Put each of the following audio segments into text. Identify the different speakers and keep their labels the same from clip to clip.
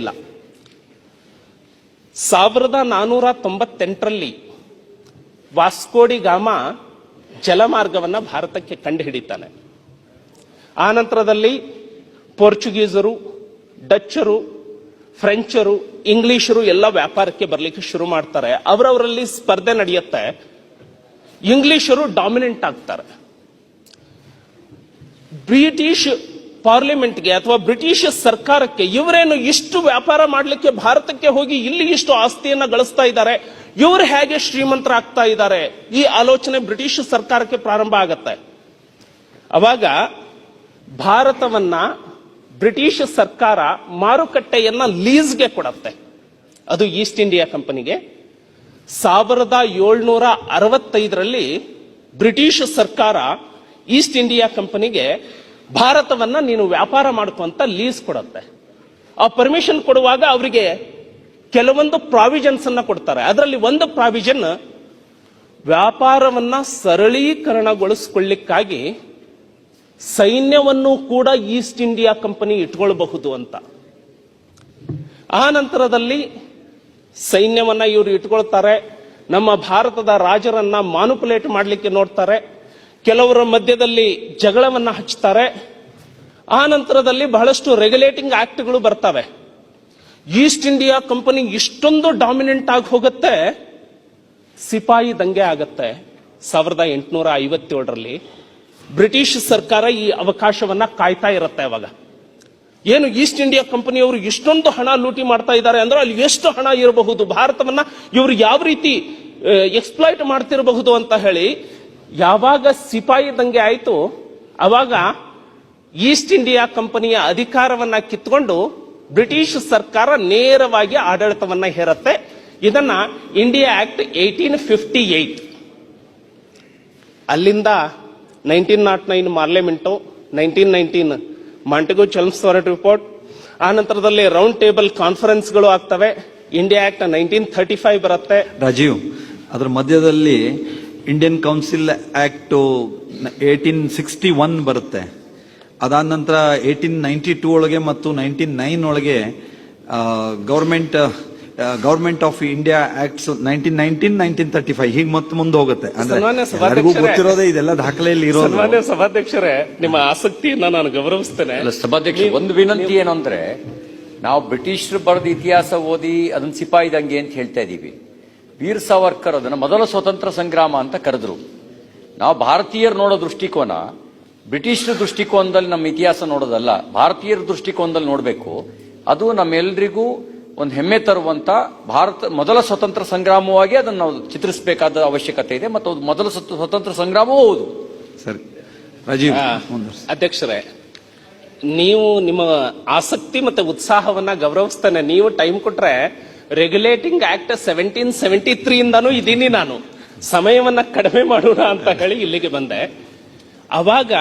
Speaker 1: ಇಲ್ಲ. 1498ರಲ್ಲಿ ವಾಸ್ಕೋಡಿ ಗಾಮ ಜಲಮಾರ್ಗವನ್ನ ಭಾರತಕ್ಕೆ ಕಂಡುಹಿಡಿತಾನೆ. ಆ ನಂತರದಲ್ಲಿ ಪೋರ್ಚುಗೀಸರು, ಡಚ್ಚರು, ಫ್ರೆಂಚರು, ಇಂಗ್ಲಿಷರು ಎಲ್ಲ ವ್ಯಾಪಾರಕ್ಕೆ ಬರಲಿಕ್ಕೆ ಶುರು ಮಾಡ್ತಾರೆ. ಅವರವರಲ್ಲಿ ಸ್ಪರ್ಧೆ ನಡೆಯುತ್ತೆ. ಇಂಗ್ಲಿಷರು ಡಾಮಿನೆಂಟ್ ಆಗ್ತಾರೆ. ಬ್ರಿಟಿಷ್ ಪಾರ್ಲಿಮೆಂಟ್ಗೆ ಅಥವಾ ಬ್ರಿಟಿಷ್ ಸರ್ಕಾರಕ್ಕೆ ಇವರೇನು ಇಷ್ಟು ವ್ಯಾಪಾರ ಮಾಡಲಿಕ್ಕೆ ಭಾರತಕ್ಕೆ ಹೋಗಿ ಇಲ್ಲಿ ಇಷ್ಟು ಆಸ್ತಿಯನ್ನ ಗಳಿಸ್ತಾ ಇದ್ದಾರೆ, ಇವರು ಹೇಗೆ ಶ್ರೀಮಂತರಾಗ್ತಾ ಇದ್ದಾರೆ, ಈ ಆಲೋಚನೆ ಬ್ರಿಟಿಷ್ ಸರ್ಕಾರಕ್ಕೆ ಪ್ರಾರಂಭ ಆಗತ್ತೆ. ಅವಾಗ ಭಾರತವನ್ನ ಬ್ರಿಟಿಷ್ ಸರ್ಕಾರ ಮಾರುಕಟ್ಟೆಯನ್ನ ಲೀಸ್ಗೆ ಕೊಡತ್ತೆ. ಅದು ಈಸ್ಟ್ ಇಂಡಿಯಾ ಕಂಪನಿಗೆ. 1765ರಲ್ಲಿ ಬ್ರಿಟಿಷ್ ಸರ್ಕಾರ ಈಸ್ಟ್ ಇಂಡಿಯಾ ಕಂಪನಿಗೆ ಭಾರತವನ್ನ ನೀನು ವ್ಯಾಪಾರ ಮಾಡ್ಕೊಂತ ಲೀಸ್ ಕೊಡುತ್ತೆ. ಆ ಪರ್ಮಿಷನ್ ಕೊಡುವಾಗ ಅವರಿಗೆ ಕೆಲವೊಂದು ಪ್ರಾವಿಷನ್ಸ್ ಅನ್ನ ಕೊಡ್ತಾರೆ. ಅದರಲ್ಲಿ ಒಂದು ಪ್ರಾವಿಷನ್, ವ್ಯಾಪಾರವನ್ನ ಸರಳೀಕರಣಗೊಳಿಸಿಕೊಳ್ಳಿಕ್ಕಾಗಿ ಸೈನ್ಯವನ್ನು ಕೂಡ ಈಸ್ಟ್ ಇಂಡಿಯಾ ಕಂಪನಿ ಇಟ್ಕೊಳ್ಬಹುದು ಅಂತ. ಆ ನಂತರದಲ್ಲಿ ಸೈನ್ಯವನ್ನ ಇವರು ಇಟ್ಕೊಳ್ತಾರೆ. ನಮ್ಮ ಭಾರತದ ರಾಜರನ್ನ ಮಾನುಪುಲೇಟ್ ಮಾಡಲಿಕ್ಕೆ ನೋಡ್ತಾರೆ. ಕೆಲವರ ಮಧ್ಯದಲ್ಲಿ ಜಗಳವನ್ನ ಹಚ್ತಾರೆ. ಆ ನಂತರದಲ್ಲಿ ಬಹಳಷ್ಟು ರೆಗ್ಯುಲೇಟಿಂಗ್ ಆಕ್ಟ್ಗಳು ಬರ್ತವೆ. ಈಸ್ಟ್ ಇಂಡಿಯಾ ಕಂಪನಿ ಇಷ್ಟೊಂದು ಡಾಮಿನೆಂಟ್ ಆಗಿ ಹೋಗುತ್ತೆ, ಸಿಪಾಯಿ ದಂಗೆ ಆಗತ್ತೆ 1857ರಲ್ಲಿ. ಬ್ರಿಟಿಷ್ ಸರ್ಕಾರ ಈ ಅವಕಾಶವನ್ನ ಕಾಯ್ತಾ ಇರುತ್ತೆ. ಅವಾಗ ಏನು ಈಸ್ಟ್ ಇಂಡಿಯಾ ಕಂಪನಿಯವರು ಇಷ್ಟೊಂದು ಹಣ ಲೂಟಿ ಮಾಡ್ತಾ ಇದ್ದಾರೆ ಅಂದ್ರೆ ಅಲ್ಲಿ ಎಷ್ಟು ಹಣ ಇರಬಹುದು, ಭಾರತವನ್ನ ಇವರು ಯಾವ ರೀತಿ ಎಕ್ಸ್ಪ್ಲಾಯ್ಟ್ ಮಾಡ್ತಿರಬಹುದು ಅಂತ ಹೇಳಿ ಯಾವಾಗ ಸಿಪಾಯಿ ದಂಗೆ ಆಯ್ತು, ಅವಾಗ ಈಸ್ಟ್ ಇಂಡಿಯಾ ಕಂಪನಿಯ ಅಧಿಕಾರವನ್ನ ಕಿತ್ಕೊಂಡು ಬ್ರಿಟಿಷ್ ಸರ್ಕಾರ ನೇರವಾಗಿ ಆಡಳಿತವನ್ನ ಹೇರುತ್ತೆ. ಇದನ್ನ ಇಂಡಿಯಾ ಆಕ್ಟ್ 1858. ಅಲ್ಲಿಂದ 1909 ಪಾರ್ಲಿಮೆಂಟು, 1919 ಮಾಂಟೆಗೋ ಚಲ್ಮ್ಸ್ಫೋರ್ಡ್ ರಿಪೋರ್ಟ್, ಆ ನಂತರದಲ್ಲಿ ರೌಂಡ್ ಟೇಬಲ್ ಕಾನ್ಫರೆನ್ಸ್ಗಳು ಆಗ್ತವೆ. ಇಂಡಿಯಾ ಆಕ್ಟ್ 1935 ಬರುತ್ತೆ.
Speaker 2: ರಾಜೀವ್, ಅದರ ಮಧ್ಯದಲ್ಲಿ ಇಂಡಿಯನ್ ಕೌನ್ಸಿಲ್ ಆಕ್ಟ್ 1861 ಬರುತ್ತೆ. ಅದಾದ ನಂತರ 1892 ಒಳಗೆ ಮತ್ತು 1909 ಒಳಗೆ ಗವರ್ಮೆಂಟ್ ಆಫ್ ಇಂಡಿಯಾ ಆಕ್ಟ್ಸ್ 1919, 1935 ಹೀಗೆ ಮತ್ತೆ ಮುಂದೆ ಹೋಗುತ್ತೆ. ಅಂದ್ರೆ ಗೊತ್ತಿರೋದೇ ಇದೆಲ್ಲ ದಾಖಲೆಯಲ್ಲಿ ಇರೋದು.
Speaker 1: ಸನ್ಮಾನ್ಯ ಸಭಾಧ್ಯಕ್ಷರೇ, ನಿಮ್ಮ ಆಸಕ್ತಿಯನ್ನ ನಾನು ಗೌರವಿಸ್ತೇನೆ.
Speaker 3: ಸಭಾಧ್ಯಕ್ಷ, ಒಂದು ವಿನಂತಿ ಏನು ಅಂದ್ರೆ, ನಾವು ಬ್ರಿಟಿಷರು ಬರೆದ ಇತಿಹಾಸ ಓದಿ ಅದನ್ನ ಸಿಪಾಯಿದಂಗೆ ಅಂತ ಹೇಳ್ತಾ ಇದೀವಿ. ವೀರ್ ಸಾವರ್ಕರ್ ಅದನ್ನ ಮೊದಲ ಸ್ವತಂತ್ರ ಸಂಗ್ರಾಮ ಅಂತ ಕರೆದ್ರು. ನಾವು ಭಾರತೀಯರು ನೋಡೋ ದೃಷ್ಟಿಕೋನ ಬ್ರಿಟಿಷರ ದೃಷ್ಟಿಕೋನದಲ್ಲಿ ನಮ್ಮ ಇತಿಹಾಸ ನೋಡೋದಲ್ಲ, ಭಾರತೀಯರ ದೃಷ್ಟಿಕೋನದಲ್ಲಿ ನೋಡಬೇಕು. ಅದು ನಮ್ಮೆಲ್ಲರಿಗೂ ಒಂದು ಹೆಮ್ಮೆ ತರುವಂತ ಮೊದಲ ಸ್ವತಂತ್ರ ಸಂಗ್ರಾಮವಾಗಿ ಅದನ್ನು ನಾವು ಚಿತ್ರಿಸಬೇಕಾದ ಅವಶ್ಯಕತೆ ಇದೆ. ಮತ್ತು ಅದು ಮೊದಲ ಸ್ವತಂತ್ರ ಸಂಗ್ರಾಮವೂ ಹೌದು.
Speaker 2: ಸರಿ ರಾಜೀವ್.
Speaker 1: ಅಧ್ಯಕ್ಷರೇ, ನೀವು ನಿಮ್ಮ ಆಸಕ್ತಿ ಮತ್ತೆ ಉತ್ಸಾಹವನ್ನ ಗೌರವಿಸ್ತೇನೆ. ನೀವು ಟೈಮ್ ಕೊಟ್ರೆ ರೆಗ್ಯುಲೇಟಿಂಗ್ ಆಕ್ಟ್ 1773 ಇಂದಾನು ಇದ್ದೀನಿ ನಾನು. ಸಮಯವನ್ನ ಕಡಿಮೆ ಮಾಡೋಣ ಅಂತ ಹೇಳಿ ಇಲ್ಲಿಗೆ ಬಂದೆ. ಅವಾಗ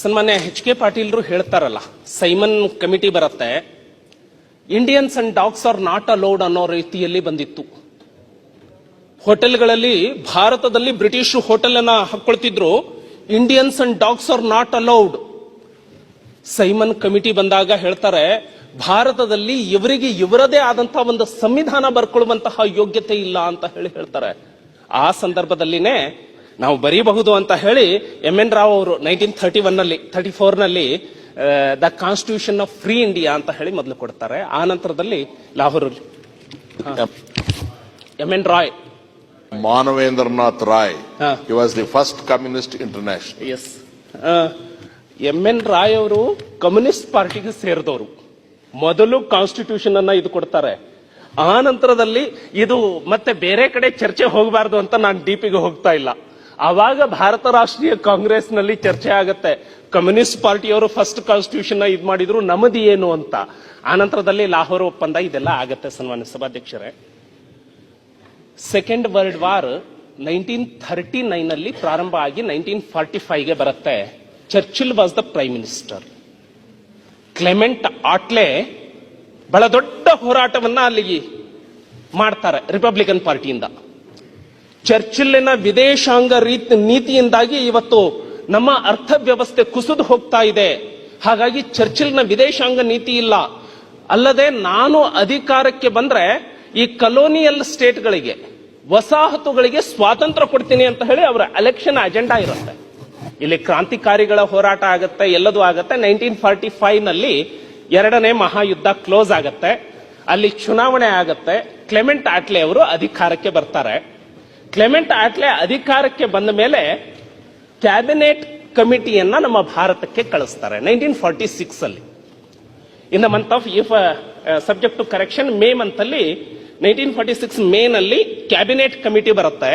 Speaker 1: ಸನ್ಮಾನ್ಯ HK ಪಾಟೀಲ್ರು ಹೇಳ್ತಾರಲ್ಲ, ಸೈಮನ್ ಕಮಿಟಿ ಬರುತ್ತೆ, Indians and dogs are not allowed ಅನ್ನೋ ರೀತಿಯಲ್ಲಿ ಬಂದಿತ್ತು. ಹೋಟೆಲ್ಗಳಲ್ಲಿ ಭಾರತದಲ್ಲಿ ಬ್ರಿಟಿಷ್ ಹೋಟೆಲ್ ಅನ್ನ ಹಾಕೊಳ್ತಿದ್ರು, Indians and dogs are not allowed. Simon committee ಬಂದಾಗ ಹೇಳ್ತಾರೆ, ಭಾರತದಲ್ಲಿ ಇವರಿಗೆ ಇವರದೇ ಆದಂತಹ ಒಂದು ಸಂವಿಧಾನ ಬರ್ಕೊಳ್ಳುವಂತಹ ಯೋಗ್ಯತೆ ಇಲ್ಲ ಅಂತ ಹೇಳ್ತಾರೆ. ಆ ಸಂದರ್ಭದಲ್ಲಿನೇ ನಾವು ಬರೀಬಹುದು ಅಂತ ಹೇಳಿ MN ರಾವ್ ಅವರು 1934ನಲ್ಲಿ the constitution of free India ಅಂತ ಹೇಳಿ ಮೊದಲು ಕೊಡ್ತಾರೆ. ಆ ನಂತರದಲ್ಲಿ Lahore MN Roy,
Speaker 4: Manavendranath Rai, he was the first communist international.
Speaker 1: Yes. MN Roy ಅವರು ಕಮ್ಯುನಿಸ್ಟ್ ಪಾರ್ಟಿಗೆ ಸೇರಿದವರು. ಮೊದಲು ಕಾನ್ಸ್ಟಿಟ್ಯೂಷನ್ ಅನ್ನ ಇದು ಕೊಡ್ತಾರೆ. ಆ ನಂತರದಲ್ಲಿ ಇದು ಮತ್ತೆ ಬೇರೆ ಕಡೆ ಚರ್ಚೆ ಹೋಗಬಾರ್ದು ಅಂತ ನಾನು ಡೀಪಿಗೆ ಹೋಗ್ತಾ ಇಲ್ಲ. ಆವಾಗ ಭಾರತ ರಾಷ್ಟ್ರೀಯ ಕಾಂಗ್ರೆಸ್ ನಲ್ಲಿ ಚರ್ಚೆ ಆಗತ್ತೆ, ಕಮ್ಯುನಿಸ್ಟ್ ಪಾರ್ಟಿಯವರು ಫಸ್ಟ್ ಕಾನ್ಸ್ಟಿಟ್ಯೂಷನ್ ಇದು ಮಾಡಿದ್ರು, ನಮ್ಮದು ಏನು ಅಂತ. ಆ ನಂತರದಲ್ಲಿ ಲಾಹೋರ್ ಒಪ್ಪಂದ ಇದೆಲ್ಲ ಆಗತ್ತೆ. ಸನ್ಮಾನ್ಯ ಸಭಾಧ್ಯಕ್ಷರೇ, ಸೆಕೆಂಡ್ ವರ್ಲ್ಡ್ ವಾರ್ 1939ನಲ್ಲಿ ಪ್ರಾರಂಭ ಆಗಿ 1945ಗೆ ಬರುತ್ತೆ. Churchill was the prime minister. Clement Attlee ಬಹಳ ದೊಡ್ಡ ಹೋರಾಟವನ್ನ ಅಲ್ಲಿ ಮಾಡ್ತಾರೆ ರಿಪಬ್ಲಿಕನ್ ಪಾರ್ಟಿಯಿಂದ. ಚರ್ಚಿಲ್ಲಿನ ವಿದೇಶಾಂಗ ನೀತಿಯಿಂದಾಗಿ ಇವತ್ತು ನಮ್ಮ ಅರ್ಥವ್ಯವಸ್ಥೆ ಕುಸಿದು ಹೋಗ್ತಾ ಇದೆ. ಹಾಗಾಗಿ ಚರ್ಚಿಲ್ನ ವಿದೇಶಾಂಗ ನೀತಿ ಇಲ್ಲ, ಅಲ್ಲದೆ ನಾನು ಅಧಿಕಾರಕ್ಕೆ ಬಂದ್ರೆ ಈ ಕಲೋನಿಯಲ್ ಸ್ಟೇಟ್ಗಳಿಗೆ, ವಸಾಹತುಗಳಿಗೆ ಸ್ವಾತಂತ್ರ್ಯ ಕೊಡ್ತೀನಿ ಅಂತ ಹೇಳಿ ಅವರ ಎಲೆಕ್ಷನ್ ಅಜೆಂಡಾ ಇರುತ್ತೆ. ಇಲ್ಲಿ ಕ್ರಾಂತಿಕಾರಿಗಳ ಹೋರಾಟ ಆಗತ್ತೆ, ಎಲ್ಲದೂ ಆಗತ್ತೆ. 1945 ನಲ್ಲಿ ಎರಡನೇ ಮಹಾಯುದ್ಧ ಕ್ಲೋಸ್ ಆಗತ್ತೆ, ಅಲ್ಲಿ ಚುನಾವಣೆ ಆಗತ್ತೆ. ಕ್ಲೆಮೆಂಟ್ ಆಟ್ಲೆ ಅವರು ಅಧಿಕಾರಕ್ಕೆ ಬರ್ತಾರೆ. ಕ್ಲೆಮೆಂಟ್ ಆಟ್ಲೆ ಅಧಿಕಾರಕ್ಕೆ ಬಂದ ಮೇಲೆ ಕ್ಯಾಬಿನೆಟ್ ಕಮಿಟಿಯನ್ನ ನಮ್ಮ ಭಾರತಕ್ಕೆ ಕಳಿಸ್ತಾರೆ 1946 ಅಲ್ಲಿ. In the month of if subject to correction May month ಅಲ್ಲಿ 1946 ಮೇ ನಲ್ಲಿ ಕ್ಯಾಬಿನೆಟ್ ಕಮಿಟಿ ಬರುತ್ತೆ.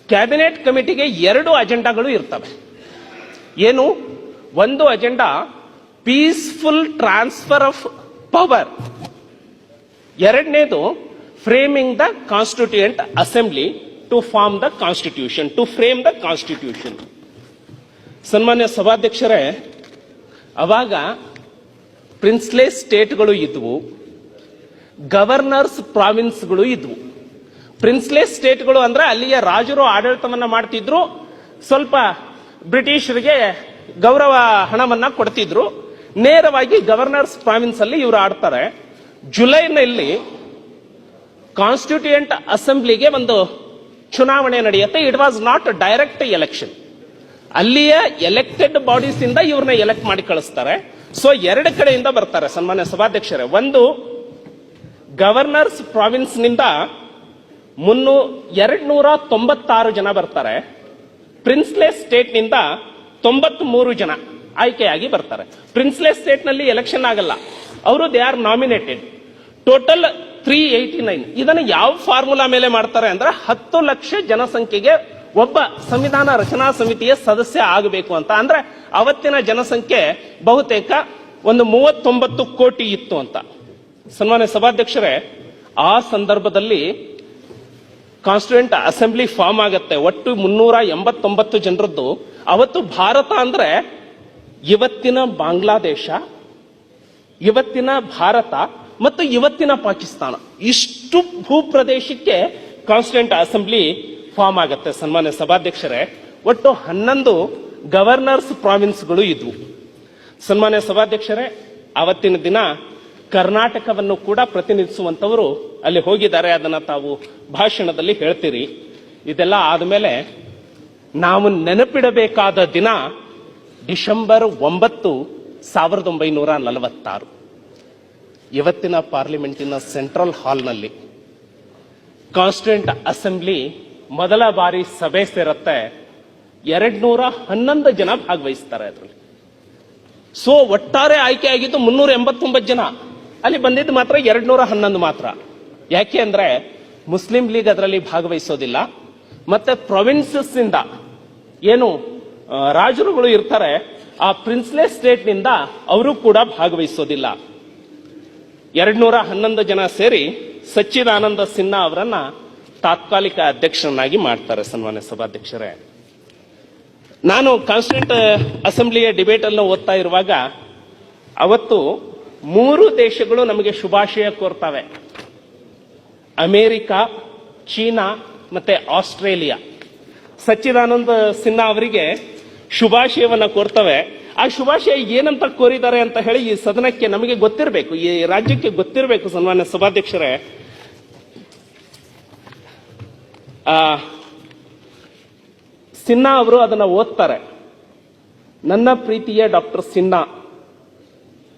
Speaker 1: ಕ್ಯಾಬಿನೆಟ್ ಕಮಿಟಿಗೆ 2 ಅಜೆಂಡಾಗಳು ಇರ್ತವೆ. ಏನು? ಒಂದು agenda peaceful transfer of power, ಎರಡನೇದು framing the constituent assembly to form the constitution, to frame the constitution. ಸನ್ಮಾನ್ಯ ಸಭಾಧ್ಯಕ್ಷರೇ, ಅವಾಗ ಪ್ರಿನ್ಸ್ಲೆ ಸ್ಟೇಟ್ಗಳು ಇದ್ವು, ಗವರ್ನರ್ಸ್ ಪ್ರಾವಿನ್ಸ್ಗಳು ಇದ್ವು. ಪ್ರಿನ್ಸ್ಲೆ ಸ್ಟೇಟ್ಗಳು ಅಂದ್ರೆ ಅಲ್ಲಿಯ ರಾಜರು ಆಡಳಿತವನ್ನ ಮಾಡ್ತಿದ್ರು, ಸ್ವಲ್ಪ ಬ್ರಿಟಿಷರಿಗೆ ಗೌರವ ಹಣವನ್ನ ಕೊಡ್ತಿದ್ರು. ನೇರವಾಗಿ ಗವರ್ನರ್ಸ್ ಪ್ರಾವಿನ್ಸ್ ಅಲ್ಲಿ ಇವರು ಆಡ್ತಾರೆ. ಜುಲೈನಲ್ಲಿ ಕಾನ್ಸ್ಟಿಟ್ಯೂಯೆಂಟ್ ಅಸೆಂಬ್ಲಿಗೆ ಒಂದು ಚುನಾವಣೆ ನಡೆಯುತ್ತೆ. It was not direct election. ಅಲ್ಲಿಯ ಎಲೆಕ್ಟೆಡ್ ಬಾಡೀಸ್ ಇಂದ ಇವ್ರನ್ನ ಎಲೆಕ್ಟ್ ಮಾಡಿ ಕಳಿಸ್ತಾರೆ. ಸೊ 2 ಕಡೆಯಿಂದ ಬರ್ತಾರೆ ಸನ್ಮಾನ್ಯ ಸಭಾಧ್ಯಕ್ಷರೇ. ಒಂದು, ಗವರ್ನರ್ಸ್ ಪ್ರಾವಿನ್ಸ್ ನಿಂದ 296 ಜನ ಬರ್ತಾರೆ. ಪ್ರಿನ್ಸ್ಲೆ ಸ್ಟೇಟ್ ನಿಂದ 93 ಜನ ಆಯ್ಕೆಯಾಗಿ ಬರ್ತಾರೆ. ಪ್ರಿನ್ಸ್ಲೆ ಸ್ಟೇಟ್ ನಲ್ಲಿ ಎಲೆಕ್ಷನ್ ಆಗಲ್ಲ, ಅವರು ದೇ ಆರ್ ನಾಮಿನೇಟೆಡ್. ಟೋಟಲ್ 389. ಇದನ್ನು ಯಾವ ಫಾರ್ಮುಲಾ ಮೇಲೆ ಮಾಡ್ತಾರೆ ಅಂದ್ರೆ 10 ಲಕ್ಷ ಜನಸಂಖ್ಯೆಗೆ ಒಬ್ಬ ಸಂವಿಧಾನ ರಚನಾ ಸಮಿತಿಯ ಸದಸ್ಯ ಆಗಬೇಕು ಅಂತ. ಅಂದ್ರೆ ಅವತ್ತಿನ ಜನಸಂಖ್ಯೆ ಬಹುತೇಕ ಒಂದು 39 ಕೋಟಿ ಇತ್ತು ಅಂತ. ಸನ್ಮಾನ್ಯ ಸಭಾಧ್ಯಕ್ಷರೇ, ಆ ಸಂದರ್ಭದಲ್ಲಿ ಕಾನ್ಸ್ಟಿಟ್ಯೂಯೆಂಟ್ ಅಸೆಂಬ್ಲಿ ಫಾರ್ಮ್ ಆಗತ್ತೆ. ಒಟ್ಟು 389 ಜನರದ್ದು. ಅವತ್ತು ಭಾರತ ಅಂದ್ರೆ ಇವತ್ತಿನ ಬಾಂಗ್ಲಾದೇಶ, ಇವತ್ತಿನ ಭಾರತ ಮತ್ತು ಇವತ್ತಿನ ಪಾಕಿಸ್ತಾನ, ಇಷ್ಟು ಭೂಪ್ರದೇಶಕ್ಕೆ ಕಾನ್ಸ್ಟಿಟ್ಯೂಯೆಂಟ್ ಅಸೆಂಬ್ಲಿ ಫಾರ್ಮ್ ಆಗತ್ತೆ. ಸನ್ಮಾನ್ಯ ಸಭಾಧ್ಯಕ್ಷರೇ, ಒಟ್ಟು 11 ಗವರ್ನರ್ಸ್ ಪ್ರಾವಿನ್ಸ್ಗಳು ಇದ್ವು. ಸನ್ಮಾನ್ಯ ಸಭಾಧ್ಯಕ್ಷರೇ, ಅವತ್ತಿನ ದಿನ ಕರ್ನಾಟಕವನ್ನು ಕೂಡ ಪ್ರತಿನಿಧಿಸುವಂತವರು ಅಲ್ಲಿ ಹೋಗಿದ್ದಾರೆ. ಅದನ್ನ ತಾವು ಭಾಷಣದಲ್ಲಿ ಹೇಳ್ತೀರಿ. ಇದೆಲ್ಲ ಆದಮೇಲೆ ನಾವು ನೆನಪಿಡಬೇಕಾದ ದಿನ ಡಿಸೆಂಬರ್ 9, 1946. ಇವತ್ತಿನ ಪಾರ್ಲಿಮೆಂಟಿನ ಸೆಂಟ್ರಲ್ ಹಾಲ್ನಲ್ಲಿ ಕಾನ್ಸ್ಟಿಟ್ಯೂಯೆಂಟ್ ಅಸೆಂಬ್ಲಿ ಮೊದಲ ಬಾರಿ ಸಭೆ ಸೇರುತ್ತೆ. 211 ಜನ ಭಾಗವಹಿಸ್ತಾರೆ ಅದರಲ್ಲಿ. ಸೊ ಒಟ್ಟಾರೆ ಆಯ್ಕೆ ಆಗಿದ್ದು 389 ಜನ. ಅಲ್ಲಿ ಬಂದಿದ್ದು ಮಾತ್ರ 211 ಮಾತ್ರ. ಯಾಕೆ ಅಂದ್ರೆ ಮುಸ್ಲಿಂ ಲೀಗ್ ಅದರಲ್ಲಿ ಭಾಗವಹಿಸೋದಿಲ್ಲ. ಮತ್ತೆ ಪ್ರೊವಿನ್ಸಸ್ ಇಂದ ಏನು ರಾಜರುಗಳು ಇರ್ತಾರೆ, ಆ ಪ್ರಿನ್ಸ್ಲೆ ಸ್ಟೇಟ್ ನಿಂದ ಅವರು ಕೂಡ ಭಾಗವಹಿಸೋದಿಲ್ಲ. 211 ಜನ ಸೇರಿ ಸಚ್ಚಿದಾನಂದ ಸಿನ್ಹಾ ಅವರನ್ನ ತಾತ್ಕಾಲಿಕ ಅಧ್ಯಕ್ಷರನ್ನಾಗಿ ಮಾಡ್ತಾರೆ. ಸನ್ಮಾನ್ಯ ಸಭಾಧ್ಯಕ್ಷರೇ, ನಾನು ಕಾನ್ಸ್ಟಿಟ್ಯೂಯೆಂಟ್ ಅಸೆಂಬ್ಲಿಯ ಡಿಬೇಟ್ ಅನ್ನು ಓದ್ತಾ ಇರುವಾಗ ಅವತ್ತು 3 ದೇಶಗಳು ನಮಗೆ ಶುಭಾಶಯ ಕೋರ್ತವೆ. ಅಮೆರಿಕ, ಚೀನಾ ಮತ್ತೆ ಆಸ್ಟ್ರೇಲಿಯಾ. ಸಚ್ಚಿದಾನಂದ ಸಿನ್ಹಾ ಅವರಿಗೆ ಶುಭಾಶಯವನ್ನ ಕೋರ್ತವೆ. ಆ ಶುಭಾಶಯ ಏನಂತ ಕೋರಿದ್ದಾರೆ ಅಂತ ಹೇಳಿ ಈ ಸದನಕ್ಕೆ ನಮಗೆ ಗೊತ್ತಿರಬೇಕು, ಈ ರಾಜ್ಯಕ್ಕೆ ಗೊತ್ತಿರಬೇಕು. ಸನ್ಮಾನ್ಯ ಸಭಾಧ್ಯಕ್ಷರೇ, ಸಿನ್ಹಾ ಅವರು ಅದನ್ನ ಓದ್ತಾರೆ. ನನ್ನ ಪ್ರೀತಿಯ ಡಾಕ್ಟರ್ ಸಿನ್ಹಾ,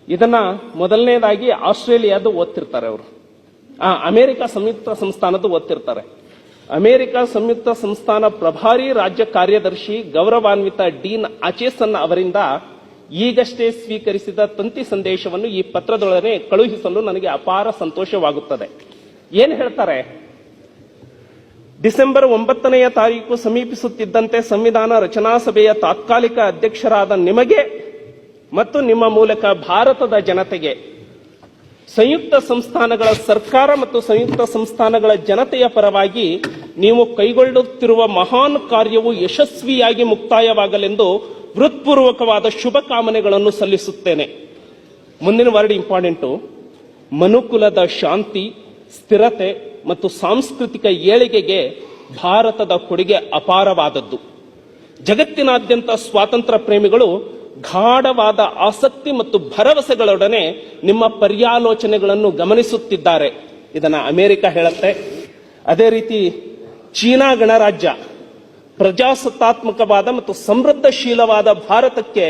Speaker 1: ಇದನ್ನ ಮೊದಲನೇದಾಗಿ ಆಸ್ಟ್ರೇಲಿಯಾದ ಓದ್ತಿರ್ತಾರೆ ಅವರು. ಅಮೆರಿಕ ಸಂಯುಕ್ತ ಸಂಸ್ಥಾನದ ಓದ್ತಿರ್ತಾರೆ. ಅಮೆರಿಕ ಸಂಯುಕ್ತ ಸಂಸ್ಥಾನ ಪ್ರಭಾರಿ ರಾಜ್ಯ ಕಾರ್ಯದರ್ಶಿ ಗೌರವಾನ್ವಿತ ಡೀನ್ ಅಚೇಸನ್ ಅವರಿಂದ ಈಗಷ್ಟೇ ಸ್ವೀಕರಿಸಿದ ತಂತಿ ಸಂದೇಶವನ್ನು ಈ ಪತ್ರದೊಳಗೆ ಕಳುಹಿಸಲು ನನಗೆ ಅಪಾರ ಸಂತೋಷವಾಗುತ್ತದೆ. ಏನ್ ಹೇಳ್ತಾರೆ? ಡಿಸೆಂಬರ್ 9ನೇ ತಾರೀಕು ಸಮೀಪಿಸುತ್ತಿದ್ದಂತೆ ಸಂವಿಧಾನ ರಚನಾ ಸಭೆಯ ತಾತ್ಕಾಲಿಕ ಅಧ್ಯಕ್ಷರಾದ ನಿಮಗೆ ಮತ್ತು ನಿಮ್ಮ ಮೂಲಕ ಭಾರತದ ಜನತೆಗೆ ಸಂಯುಕ್ತ ಸಂಸ್ಥಾನಗಳ ಸರ್ಕಾರ ಮತ್ತು ಸಂಯುಕ್ತ ಸಂಸ್ಥಾನಗಳ ಜನತೆಯ ಪರವಾಗಿ ನೀವು ಕೈಗೊಳ್ಳುತ್ತಿರುವ ಮಹಾನ್ ಕಾರ್ಯವು ಯಶಸ್ವಿಯಾಗಿ ಮುಕ್ತಾಯವಾಗಲೆಂದು ಹೃತ್ಪೂರ್ವಕವಾದ ಶುಭ ಕಾಮನೆಗಳನ್ನು ಸಲ್ಲಿಸುತ್ತೇನೆ. ಮುಂದಿನ ವರ್ಡ್ ಇಂಪಾರ್ಟೆಂಟು. ಮನುಕುಲದ ಶಾಂತಿ, ಸ್ಥಿರತೆ ಮತ್ತು ಸಾಂಸ್ಕೃತಿಕ ಏಳಿಗೆಗೆ ಭಾರತದ ಕೊಡುಗೆ ಅಪಾರವಾದದ್ದು. ಜಗತ್ತಿನಾದ್ಯಂತ ಸ್ವಾತಂತ್ರ್ಯ ಪ್ರೇಮಿಗಳು ಗಾಢವಾದ ಆಸಕ್ತಿ ಮತ್ತು ಭರವಸೆಗಳೊಡನೆ ನಿಮ್ಮ ಪರ್ಯಾಲೋಚನೆಗಳನ್ನು ಗಮನಿಸುತ್ತಿದ್ದಾರೆ. ಇದನ್ನ ಅಮೆರಿಕ ಹೇಳುತ್ತೆ. ಅದೇ ರೀತಿ ಚೀನಾ ಗಣರಾಜ್ಯ ಪ್ರಜಾಸತ್ತಾತ್ಮಕವಾದ ಮತ್ತು ಸಮೃದ್ಧಶೀಲವಾದ ಭಾರತಕ್ಕೆ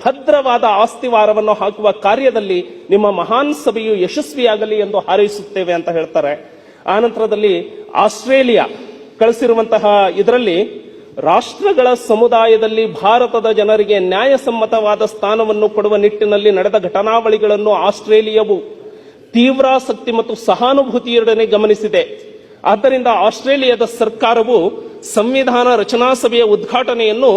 Speaker 1: ಭದ್ರವಾದ ಆಸ್ತಿವಾರವನ್ನು ಹಾಕುವ ಕಾರ್ಯದಲ್ಲಿ ನಿಮ್ಮ ಮಹಾನ್ ಸಭೆಯು ಯಶಸ್ವಿಯಾಗಲಿ ಎಂದು ಹಾರೈಸುತ್ತೇವೆ ಅಂತ ಹೇಳ್ತಾರೆ. ಆನಂತರದಲ್ಲಿ ಆಸ್ಟ್ರೇಲಿಯಾ ಕಳಿಸಿರುವಂತಹ ಇದರಲ್ಲಿ ರಾಷ್ಟ್ರಗಳ ಸಮುದಾಯದಲ್ಲಿ ಭಾರತದ ಜನರಿಗೆ ನ್ಯಾಯಸಮ್ಮತವಾದ ಸ್ಥಾನವನ್ನು ಕೊಡುವ ನಿಟ್ಟಿನಲ್ಲಿ ನಡೆದ ಘಟನಾವಳಿಗಳನ್ನು ಆಸ್ಟ್ರೇಲಿಯಾವು ತೀವ್ರಾಸಕ್ತಿ ಮತ್ತು ಸಹಾನುಭೂತಿಯೊಡನೆ ಗಮನಿಸಿದೆ. ಆದ್ದರಿಂದ ಆಸ್ಟ್ರೇಲಿಯಾದ ಸರ್ಕಾರವು ಸಂವಿಧಾನ ರಚನಾ ಸಭೆಯ ಉದ್ಘಾಟನೆಯನ್ನು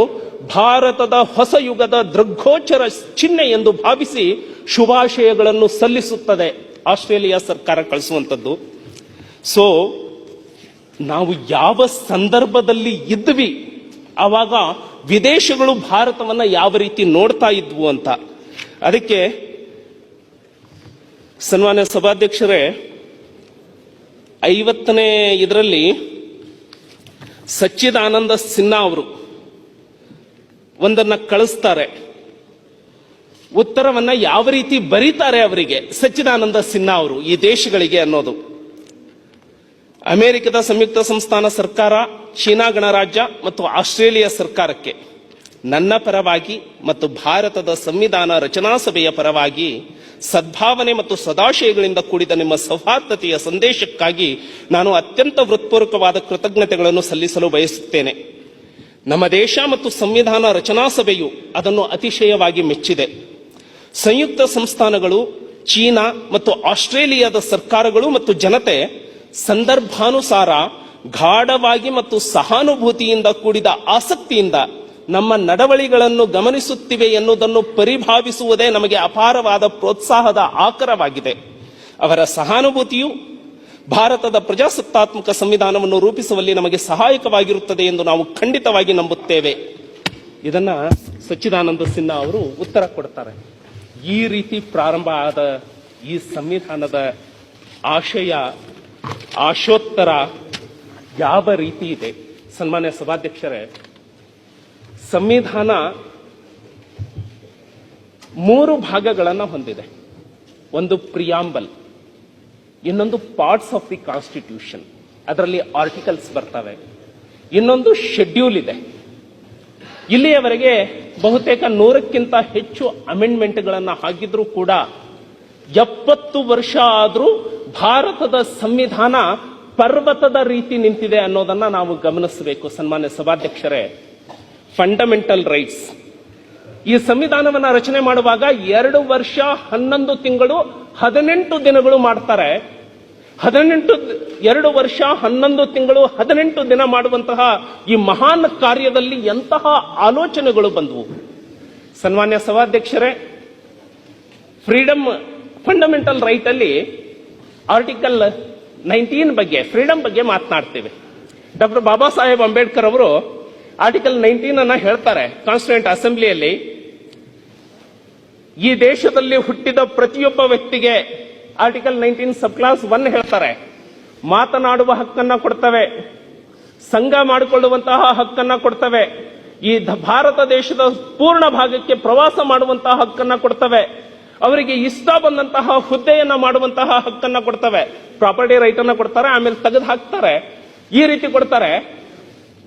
Speaker 1: ಭಾರತದ ಹೊಸ ಯುಗದ ದೃಗ್ಗೋಚರ ಚಿಹ್ನೆ ಎಂದು ಭಾವಿಸಿ ಶುಭಾಶಯಗಳನ್ನು ಸಲ್ಲಿಸುತ್ತದೆ. ಆಸ್ಟ್ರೇಲಿಯಾ ಸರ್ಕಾರ ಕಳಿಸುವಂಥದ್ದು. ಸೊ ನಾವು ಯಾವ ಸಂದರ್ಭದಲ್ಲಿ ಇದ್ವಿ, ಆವಾಗ ವಿದೇಶಗಳು ಭಾರತವನ್ನ ಯಾವ ರೀತಿ ನೋಡ್ತಾ ಇದ್ವು ಅಂತ. ಅದಕ್ಕೆ ಸನ್ಮಾನ್ಯ ಸಭಾಧ್ಯಕ್ಷರೇ, 50ನೇ ಇದರಲ್ಲಿ ಸಚ್ಚಿದಾನಂದ ಸಿನ್ಹಾ ಅವರು ಒಂದನ್ನ ಕಳಿಸ್ತಾರೆ. ಉತ್ತರವನ್ನ ಯಾವ ರೀತಿ ಬರೀತಾರೆ ಅವರಿಗೆ ಸಚ್ಚಿದಾನಂದ ಸಿನ್ಹಾ ಅವರು ಈ ದೇಶಗಳಿಗೆ ಅನ್ನೋದು. ಅಮೆರಿಕದ ಸಂಯುಕ್ತ ಸಂಸ್ಥಾನ ಸರ್ಕಾರ, ಚೀನಾ ಗಣರಾಜ್ಯ ಮತ್ತು ಆಸ್ಟ್ರೇಲಿಯಾ ಸರ್ಕಾರಕ್ಕೆ ನನ್ನ ಪರವಾಗಿ ಮತ್ತು ಭಾರತದ ಸಂವಿಧಾನ ರಚನಾ ಸಭೆಯ ಪರವಾಗಿ ಸದ್ಭಾವನೆ ಮತ್ತು ಸದಾಶಯಗಳಿಂದ ಕೂಡಿದ ನಿಮ್ಮ ಸೌಹಾರ್ದತೆಯ ಸಂದೇಶಕ್ಕಾಗಿ ನಾನು ಅತ್ಯಂತ ಹೃತ್ಪೂರ್ವಕವಾದ ಕೃತಜ್ಞತೆಗಳನ್ನು ಸಲ್ಲಿಸಲು ಬಯಸುತ್ತೇನೆ. ನಮ್ಮ ದೇಶ ಮತ್ತು ಸಂವಿಧಾನ ರಚನಾ ಸಭೆಯು ಅದನ್ನು ಅತಿಶಯವಾಗಿ ಮೆಚ್ಚಿದೆ. ಸಂಯುಕ್ತ ಸಂಸ್ಥಾನಗಳು, ಚೀನಾ ಮತ್ತು ಆಸ್ಟ್ರೇಲಿಯಾದ ಸರ್ಕಾರಗಳು ಮತ್ತು ಜನತೆ ಸಂದರ್ಭಾನುಸಾರ ಗಾಢವಾಗಿ ಮತ್ತು ಸಹಾನುಭೂತಿಯಿಂದ ಕೂಡಿದ ಆಸಕ್ತಿಯಿಂದ ನಮ್ಮ ನಡವಳಿಗಳನ್ನು ಗಮನಿಸುತ್ತಿವೆ ಎನ್ನುವುದನ್ನು ಪರಿಭಾವಿಸುವುದೇ ನಮಗೆ ಅಪಾರವಾದ ಪ್ರೋತ್ಸಾಹದ ಆಕರವಾಗಿದೆ. ಅವರ ಸಹಾನುಭೂತಿಯು ಭಾರತದ ಪ್ರಜಾಸತ್ತಾತ್ಮಕ ಸಂವಿಧಾನವನ್ನು ರೂಪಿಸುವಲ್ಲಿ ನಮಗೆ ಸಹಾಯಕವಾಗಿರುತ್ತದೆ ಎಂದು ನಾವು ಖಂಡಿತವಾಗಿ ನಂಬುತ್ತೇವೆ. ಇದನ್ನ ಸಚ್ಚಿದಾನಂದ ಸಿನ್ಹಾ ಅವರು ಉತ್ತರ ಕೊಡ್ತಾರೆ. ಈ ರೀತಿ ಪ್ರಾರಂಭ ಆದ ಈ ಸಂವಿಧಾನದ ಆಶಯ, ಆಶೋತ್ತರ ಯಾವ ರೀತಿ ಇದೆ? ಸನ್ಮಾನ್ಯ ಸಭಾಧ್ಯಕ್ಷರೇ, ಸಂವಿಧಾನ 3 ಭಾಗಗಳನ್ನು ಹೊಂದಿದೆ. ಒಂದು ಪ್ರಿಯಾಂಬಲ್, ಇನ್ನೊಂದು ಪಾರ್ಟ್ಸ್ ಆಫ್ ದಿ ಕಾನ್ಸ್ಟಿಟ್ಯೂಷನ್, ಅದರಲ್ಲಿ ಆರ್ಟಿಕಲ್ಸ್ ಬರ್ತವೆ. ಇನ್ನೊಂದು ಶೆಡ್ಯೂಲ್ ಇದೆ. ಇಲ್ಲಿಯವರೆಗೆ ಬಹುತೇಕ 100ಕ್ಕಿಂತ ಹೆಚ್ಚು ಅಮೆಂಡ್ಮೆಂಟ್ಗಳನ್ನು ಹಾಕಿದ್ರೂ ಕೂಡ 70 ವರ್ಷ ಆದರೂ ಭಾರತದ ಸಂವಿಧಾನ ಪರ್ವತದ ರೀತಿ ನಿಂತಿದೆ ಅನ್ನೋದನ್ನ ನಾವು ಗಮನಿಸಬೇಕು. ಸನ್ಮಾನ್ಯ ಸಭಾಧ್ಯಕ್ಷರೇ, ಫಂಡಮೆಂಟಲ್ ರೈಟ್ಸ್, ಈ ಸಂವಿಧಾನವನ್ನ ರಚನೆ ಮಾಡುವಾಗ 2 ವರ್ಷ 11 ತಿಂಗಳು 18 ದಿನಗಳು ಮಾಡ್ತಾರೆ. 2 ವರ್ಷ 11 ತಿಂಗಳು 18 ದಿನ ಮಾಡುವಂತಹ ಈ ಮಹಾನ್ ಕಾರ್ಯದಲ್ಲಿ ಎಂತಹ ಆಲೋಚನೆಗಳು ಬಂದವು? ಸನ್ಮಾನ್ಯ ಸಭಾಧ್ಯಕ್ಷರೇ, ಫ್ರೀಡಮ್ ಫಂಡಮೆಂಟಲ್ ರೈಟ್ ಅಲ್ಲಿ ಆರ್ಟಿಕಲ್ 19 ಬಗ್ಗೆ, ಫ್ರೀಡಮ್ ಬಗ್ಗೆ ಮಾತನಾಡ್ತೇವೆ. ಡಾಕ್ಟರ್ ಬಾಬಾ ಸಾಹೇಬ್ ಅಂಬೇಡ್ಕರ್ ಅವರು ಆರ್ಟಿಕಲ್ 19 ಅನ್ನ ಹೇಳ್ತಾರೆ ಕಾನ್ಸ್ಟಿಟ್ಯೂಂಟ್ ಅಸೆಂಬ್ಲಿಯಲ್ಲಿ. ಈ ದೇಶದಲ್ಲಿ ಹುಟ್ಟಿದ ಪ್ರತಿಯೊಬ್ಬ ವ್ಯಕ್ತಿಗೆ ಆರ್ಟಿಕಲ್ 19 ಸಬ್ ಕ್ಲಾಸ್ 1 ಹೇಳ್ತಾರೆ, ಮಾತನಾಡುವ ಹಕ್ಕನ್ನ ಕೊಡ್ತವೆ, ಸಂಘ ಮಾಡಿಕೊಳ್ಳುವಂತಹ ಹಕ್ಕನ್ನ ಕೊಡ್ತವೆ, ಈ ಭಾರತ ದೇಶದ ಪೂರ್ಣ ಭಾಗಕ್ಕೆ ಪ್ರವಾಸ ಮಾಡುವಂತಹ ಹಕ್ಕನ್ನ ಕೊಡ್ತವೆ, ಅವರಿಗೆ ಇಷ್ಟ ಬಂದಂತಹ ಹುದ್ದೆಯನ್ನ ಮಾಡುವಂತಹ ಹಕ್ಕನ್ನ ಕೊಡ್ತವೆ, ಪ್ರಾಪರ್ಟಿ ರೈಟ್ ಅನ್ನ ಕೊಡ್ತಾರೆ, ಆಮೇಲೆ ತೆಗೆದು ಹಾಕ್ತಾರೆ. ಈ ರೀತಿ ಕೊಡ್ತಾರೆ.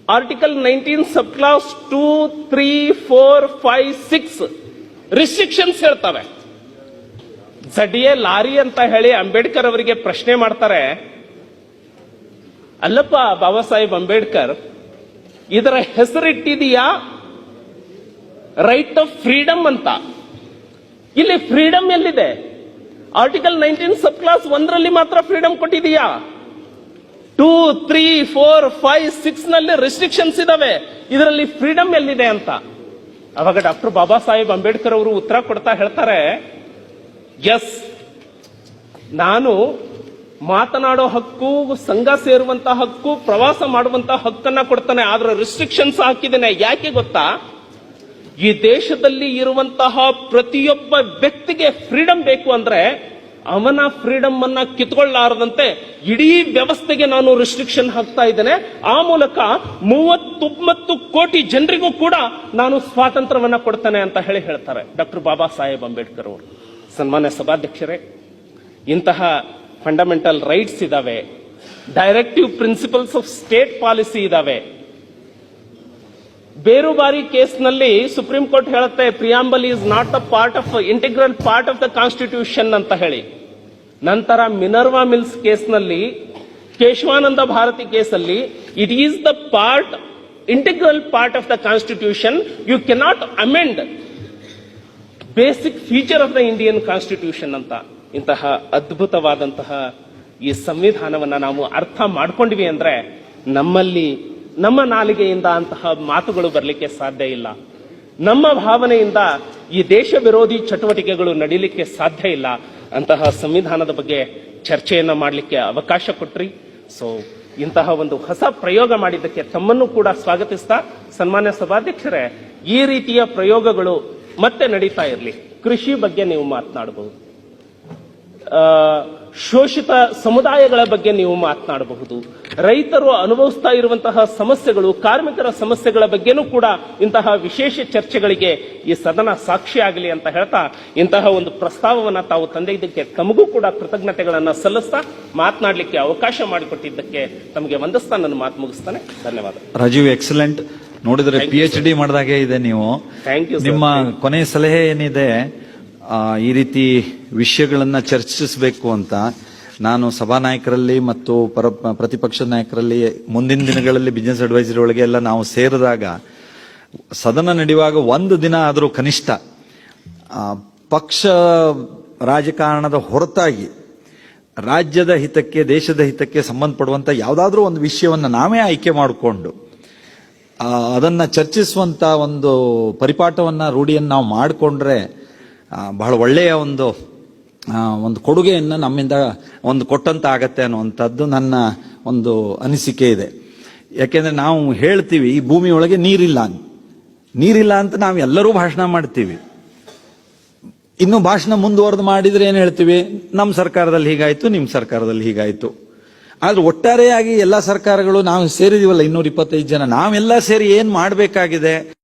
Speaker 1: ಆರ್ಟಿಕಲ್ 19 ಸಬ್ ಕ್ಲಾಸ್ 2, 3, 4, 5, 6 ರಿಸ್ಟ್ರಿಕ್ಷನ್ಸ್ ಹೇಳ್ತವೆ. ಜಡಿಯೇ ಲಾರಿ ಅಂತ ಹೇಳಿ ಅಂಬೇಡ್ಕರ್ ಅವರಿಗೆ ಪ್ರಶ್ನೆ ಮಾಡ್ತಾರೆ, ಅಲ್ಲಪ್ಪ ಬಾಬಾ ಸಾಹೇಬ್ ಅಂಬೇಡ್ಕರ್, ಇದರ ಹೆಸರಿಟ್ಟಿದೆಯಾ ರೈಟ್ ಆಫ್ ಫ್ರೀಡಮ್ ಅಂತ? ಇಲ್ಲಿ ಫ್ರೀಡಮ್ ಎಲ್ಲಿದೆ? ಆರ್ಟಿಕಲ್ 19 ಸಬ್ ಕ್ಲಾಸ್ 1ರಲ್ಲಿ ಮಾತ್ರ ಫ್ರೀಡಮ್ ಕೊಟ್ಟಿದೆಯಾ? 2, 3, 4, 5, 6 ನಲ್ಲಿ ರೆಸ್ಟ್ರಿಕ್ಷನ್ಸ್ ಇದಾವೆ. ಇದರಲ್ಲಿ ಫ್ರೀಡಮ್ ಎಲ್ಲಿದೆ ಅಂತ. ಅವಾಗ ಡಾಕ್ಟರ್ ಬಾಬಾ ಸಾಹೇಬ್ ಅಂಬೇಡ್ಕರ್ ಅವರು ಉತ್ತರ ಕೊಡ್ತಾ ಹೇಳ್ತಾರೆ, ಎಸ್, ನಾನು ಮಾತನಾಡೋ ಹಕ್ಕು, ಸಂಘ ಸೇರುವಂತಹ ಹಕ್ಕು, ಪ್ರವಾಸ ಮಾಡುವಂತಹ ಹಕ್ಕನ್ನ ಕೊಡ್ತಾನೆ, ಆದ್ರೆ ರೆಸ್ಟ್ರಿಕ್ಷನ್ಸ್ ಹಾಕಿದ್ದೇನೆ. ಯಾಕೆ ಗೊತ್ತಾ? ಈ ದೇಶದಲ್ಲಿ ಇರುವಂತಹ ಪ್ರತಿಯೊಬ್ಬ ವ್ಯಕ್ತಿಗೆ ಫ್ರೀಡಮ್ ಬೇಕು ಅಂದ್ರೆ ಅವನ ಫ್ರೀಡಮ್ ಅನ್ನ ಕಿತ್ಕೊಳ್ಳಾರದಂತೆ ಇಡೀ ವ್ಯವಸ್ಥೆಗೆ ನಾನು ರಿಸ್ಟ್ರಿಕ್ಷನ್ ಹಾಕ್ತಾ ಇದ್ದೇನೆ. ಆ ಮೂಲಕ 39 ಕೋಟಿ ಜನರಿಗೂ ಕೂಡ ನಾನು ಸ್ವಾತಂತ್ರ್ಯವನ್ನ ಕೊಡ್ತೇನೆ ಅಂತ ಹೇಳ್ತಾರೆ ಡಾಕ್ಟರ್ ಬಾಬಾ ಸಾಹೇಬ್ ಅಂಬೇಡ್ಕರ್ ಅವರು. ಸನ್ಮಾನ್ಯ ಸಭಾಧ್ಯಕ್ಷರೇ, ಇಂತಹ ಫಂಡಮೆಂಟಲ್ ರೈಟ್ಸ್ ಇದಾವೆ, directive principles of state policy ಇದಾವೆ. ಬೇರುಬಾರಿ ಕೇಸ್ನಲ್ಲಿ ಸುಪ್ರೀಂ ಕೋರ್ಟ್ ಹೇಳುತ್ತೆ preamble is not the part of integral part of the constitution ಅಂತ ಹೇಳಿ. ನಂತರ ಮಿನರ್ವಾ ಮಿಲ್ಸ್ ಕೇಸ್ನಲ್ಲಿ, ಕೇಶವಾನಂದ ಭಾರತಿ ಕೇಸಲ್ಲಿ it is the part, integral part of the constitution, you cannot amend basic feature of the Indian constitution ಅಂತ. ಇಂತಹ ಅದ್ಭುತವಾದಂತಹ ಈ ಸಂವಿಧಾನವನ್ನ ನಾವು ಅರ್ಥ ಮಾಡ್ಕೊಂಡ್ವಿ ಅಂದ್ರೆ ನಮ್ಮಲ್ಲಿ ನಮ್ಮ ನಾಲಿಗೆಯಿಂದ ಅಂತಹ ಮಾತುಗಳು ಬರಲಿಕ್ಕೆ ಸಾಧ್ಯ ಇಲ್ಲ. ನಮ್ಮ ಭಾವನೆಯಿಂದ ಈ ದೇಶ ವಿರೋಧಿ ಚಟುವಟಿಕೆಗಳು ನಡೀಲಿಕ್ಕೆ ಸಾಧ್ಯ ಇಲ್ಲ. ಅಂತಹ ಸಂವಿಧಾನದ ಬಗ್ಗೆ ಚರ್ಚೆಯನ್ನ ಮಾಡಲಿಕ್ಕೆ ಅವಕಾಶ ಕೊಟ್ರಿ. ಸೊ ಇಂತಹ ಒಂದು ಹೊಸ ಪ್ರಯೋಗ ಮಾಡಿದ್ದಕ್ಕೆ ತಮ್ಮನ್ನು ಕೂಡ ಸ್ವಾಗತಿಸ್ತಾ, ಸನ್ಮಾನ್ಯ ಸಭಾಧ್ಯಕ್ಷರೇ, ಈ ರೀತಿಯ ಪ್ರಯೋಗಗಳು ಮತ್ತೆ ನಡೀತಾ ಇರಲಿ. ಕೃಷಿ ಬಗ್ಗೆ ನೀವು ಮಾತನಾಡಬಹುದು, ಶೋಷಿತ ಸಮುದಾಯಗಳ ಬಗ್ಗೆ ನೀವು ಮಾತನಾಡಬಹುದು, ರೈತರು ಅನುಭವಿಸ್ತಾ ಇರುವಂತಹ ಸಮಸ್ಯೆಗಳು, ಕಾರ್ಮಿಕರ ಸಮಸ್ಯೆಗಳ ಬಗ್ಗೆನೂ ಕೂಡ ಇಂತಹ ವಿಶೇಷ ಚರ್ಚೆಗಳಿಗೆ ಈ ಸದನ ಸಾಕ್ಷಿಯಾಗಲಿ ಅಂತ ಹೇಳ್ತಾ, ಇಂತಹ ಒಂದು ಪ್ರಸ್ತಾವವನ್ನ ತಾವು ತಂದಿದ್ದಕ್ಕೆ ತಮಗೂ ಕೂಡ ಕೃತಜ್ಞತೆಗಳನ್ನ ಸಲ್ಲಿಸ್ತಾ, ಮಾತನಾಡಲಿಕ್ಕೆ ಅವಕಾಶ ಮಾಡಿಕೊಟ್ಟಿದ್ದಕ್ಕೆ ತಮಗೆ ವಂದಿಸ್ತಾ ನನ್ನ ಮಾತು ಮುಗಿಸ್ತಾನೆ. ಧನ್ಯವಾದ.
Speaker 2: ರಾಜೀವ್, ಎಕ್ಸಲೆಂಟ್. ನೋಡಿದ್ರೆ PhD ಮಾಡಿದಾಗೆ ಇದೆ ನೀವು.
Speaker 1: Thank you.
Speaker 2: ನಿಮ್ಮ ಕೊನೆಯ ಸಲಹೆ ಏನಿದೆ, ಈ ರೀತಿ ವಿಷಯಗಳನ್ನ ಚರ್ಚಿಸಬೇಕು ಅಂತ ನಾನು ಸಭಾನಾಯಕರಲ್ಲಿ ಮತ್ತು ಪ್ರತಿಪಕ್ಷ ನಾಯಕರಲ್ಲಿ ಮುಂದಿನ ದಿನಗಳಲ್ಲಿ ಬಿಸಿನೆಸ್ ಅಡ್ವೈಸರಿ ಒಳಗೆ ಎಲ್ಲ ನಾವು ಸೇರಿದಾಗ ಸದನ ನಡೆಯುವಾಗ ಒಂದು ದಿನ ಆದರೂ ಕನಿಷ್ಠ ಪಕ್ಷ ರಾಜಕಾರಣದ ಹೊರತಾಗಿ ರಾಜ್ಯದ ಹಿತಕ್ಕೆ, ದೇಶದ ಹಿತಕ್ಕೆ ಸಂಬಂಧಪಡುವಂತ ಯಾವುದಾದ್ರೂ ಒಂದು ವಿಷಯವನ್ನ ನಾವೇ ಆಯ್ಕೆ ಮಾಡಿಕೊಂಡು ಅದನ್ನ ಚರ್ಚಿಸುವಂತ ಒಂದು ಪರಿಪಾಠವನ್ನ, ರೂಢಿಯನ್ನು ನಾವು ಮಾಡಿಕೊಂಡ್ರೆ ಬಹಳ ಒಳ್ಳೆಯ ಒಂದು ಕೊಡುಗೆಯನ್ನು ನಮ್ಮಿಂದ ಒಂದು ಕೊಟ್ಟಂತ ಆಗತ್ತೆ ಅನ್ನುವಂಥದ್ದು ನನ್ನ ಒಂದು ಅನಿಸಿಕೆ ಇದೆ. ಯಾಕೆಂದ್ರೆ ನಾವು ಹೇಳ್ತೀವಿ ಈ ಭೂಮಿಯೊಳಗೆ ನೀರಿಲ್ಲ ಅಂತ ನಾವು ಎಲ್ಲರೂ ಭಾಷಣ ಮಾಡ್ತೀವಿ. ಇನ್ನು ಭಾಷಣ ಮುಂದುವರೆದು ಮಾಡಿದ್ರೆ ಏನ್ ಹೇಳ್ತೀವಿ, ನಮ್ಮ ಸರ್ಕಾರದಲ್ಲಿ ಹೀಗಾಯ್ತು, ನಿಮ್ಮ ಸರ್ಕಾರದಲ್ಲಿ ಹೀಗಾಯ್ತು. ಆದ್ರೆ ಒಟ್ಟಾರೆಯಾಗಿ ಎಲ್ಲಾ ಸರ್ಕಾರಗಳು ನಾವು ಸೇರಿದೀವಲ್ಲ 225 ಜನ, ನಾವೆಲ್ಲ ಸೇರಿ ಏನ್ ಮಾಡಬೇಕಾಗಿದೆ